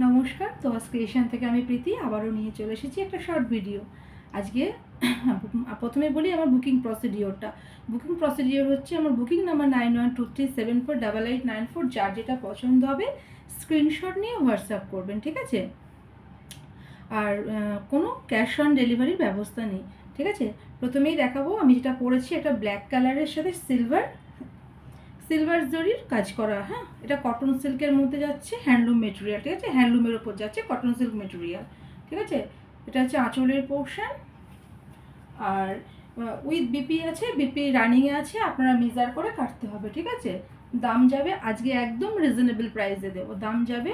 নমস্কার। তো ক্রিয়েশন থেকে আমি প্রীতি আবারও নিয়ে চলে এসেছি একটা শর্ট ভিডিও। আজকে প্রথমে বলি আমার বুকিং প্রসিডিওরটা। বুকিং প্রসিডিওর হচ্ছে আমার বুকিং নাম্বার 9123748894। যার যেটা পছন্দ হবে স্ক্রিনশট নিয়ে হোয়াটসঅ্যাপ করবেন, ঠিক আছে? আর কোনো ক্যাশ অন ডেলিভারির ব্যবস্থা নেই, ঠিক আছে? প্রথমেই দেখাবো আমি যেটা পরেছি, একটা ব্ল্যাক কালারের সাথে সিলভার জরির কাজ করা। হ্যাঁ, এটা কটন সিল্কের মধ্যে যাচ্ছে, হ্যান্ডলুম মেটেরিয়াল, ঠিক আছে? হ্যান্ডলুমের ওপর যাচ্ছে কটন সিল্ক মেটেরিয়াল, ঠিক আছে? এটা হচ্ছে আঁচলের পোর্শন। আর উইথ বিপি আছে, বিপি রানিংয়ে আছে, আপনারা মেজার করে কাটতে হবে, ঠিক আছে? দাম যাবে আজকে একদম রিজনেবল প্রাইসে দেবো, দাম যাবে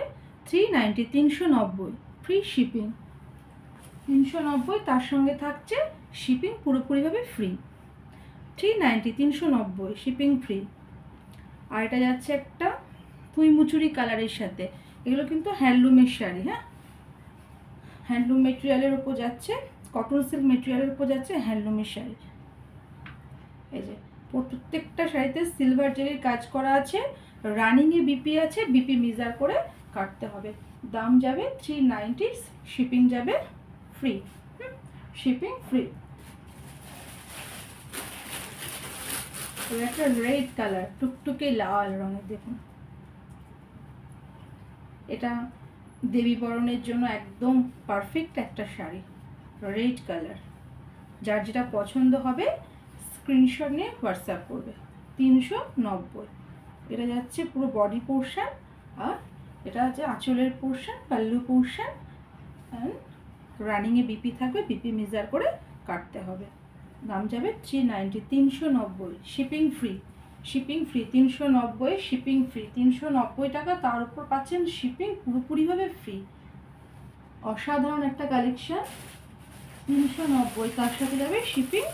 390, 390, ফ্রি শিপিং 390। তার সঙ্গে থাকছে শিপিং পুরোপুরিভাবে ফ্রি, 390, 390 শিপিং ফ্রি। আর এটা যাচ্ছে একটা পুঁই মুচুরি কালারের সাথে। এগুলো কিন্তু হ্যান্ডলুমের শাড়ি, হ্যাঁ, হ্যান্ডলুম মেটেরিয়ালের ওপর যাচ্ছে, কটন সিল্ক মেটেরিয়ালের ওপর যাচ্ছে হ্যান্ডলুমের শাড়ি। এই যে প্রত্যেকটা শাড়িতে সিলভার জেরির কাজ করা আছে, রানিংয়ে বিপি আছে, বিপি মেজার করে কাটতে হবে। দাম যাবে 390, শিপিং যাবে ফ্রি, শিপিং ফ্রি। একটা রেড কালার, টুকটুকে লাল রঙের, দেখুন এটা দেবী বরণের জন্য একদম পারফেক্ট একটা শাড়ি, রেড কালার। যার যেটা পছন্দ হবে স্ক্রিনশট নিয়ে হোয়াটসঅ্যাপ করবে। 390। এটা যাচ্ছে পুরো বডি পোর্শন, আর এটা হচ্ছে আঁচলের পোর্শন, পাল্লু পোর্শন, অ্যান্ড রানিংয়ে বিপি থাকবে, বিপি মেজার করে কাটতে হবে। দাম যাবে 390, 390, shipping free, shipping free 390, shipping free 390 টাকা। তার উপর পাচ্ছেন শিপিং পুরোপুরিভাবে ফ্রি। অসাধারণ একটা কালেকশন, 390, তার সাথে যাবে শিপিং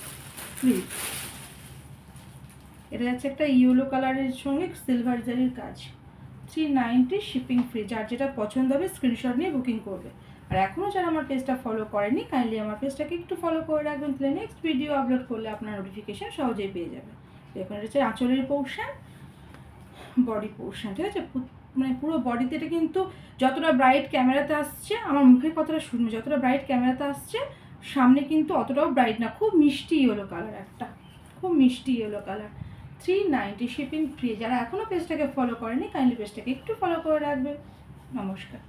ফ্রি। এটা যাচ্ছে একটা ইয়েলো কালারের সঙ্গে সিলভার জারির কাজ, 390, শিপিং ফ্রি। যার যেটা পছন্দ হবে স্ক্রিনশট নিয়ে বুকিং করবে। আর এখনও যারা আমার পেজটা ফলো করেনি, কাইন্ডলি আমার পেজটাকে একটু ফলো করে রাখবেন, তাহলে নেক্সট ভিডিও আপলোড করলে আপনার নোটিফিকেশান সহজেই পেয়ে যাবে। দেখুন এটা হচ্ছে আঁচলের পোর্শন, বডি পোর্শন, ঠিক আছে? মানে পুরো বডিতে এটা কিন্তু যতটা ব্রাইট ক্যামেরাতে আসছে, আমার মুখের কথাটা শুনুন, যতটা ব্রাইট ক্যামেরাতে আসছে সামনে কিন্তু অতটাও ব্রাইট না, খুব মিষ্টি ইয়েলো কালার, একটা খুব মিষ্টি ইয়েলো কালার। 390, shipping free. যারা এখনও পেজটাকে ফলো করেনি, কাইন্ডলি পেজটাকে একটু ফলো করে রাখবে। নমস্কার।